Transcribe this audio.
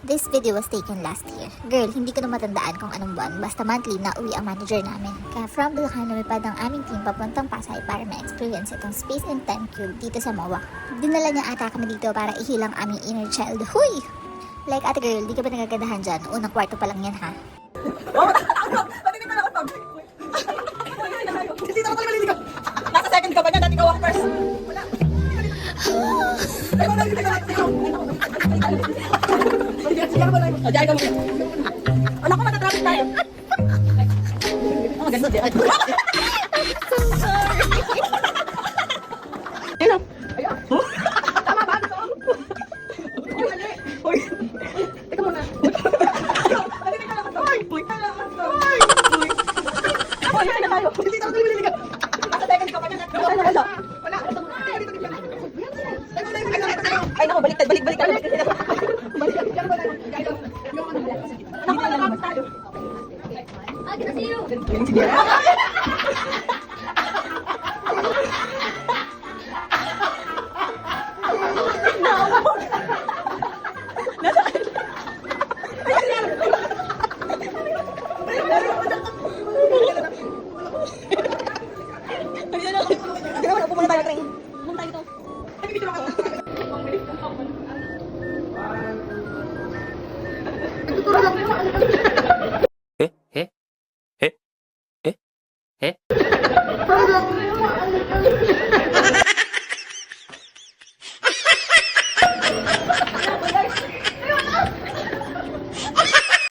This video was taken last year. Girl, hindi ko na matandaan kung anong buwan, basta monthly na uwi ang manager namin. Kaya from Bulacan lumipad ang aming team papuntang Pasay para ma-experience itong Space and Time Cube dito sa MOA. Dinala niya ata kami dito para ihilang aming inner child. Huy! Like ate girl, di ka ba nagagadahan dyan? Unang kwarto pa lang yan ha? Nasa second ka ba niya? Dati ka walk first. Wala. Diyan ka mo. Anak ko, matatraffic tayo. Oh, ganda siya. So sorry. Ayun. Ayun. Tama ba? Hoy. Teka muna. Hoy. Hoy. Hoy, na tayo. Hindi tayo tuloy ka. Nasa second ka pa niya. Wala. Wala. Ay, naku, baliktad. Balik. 에?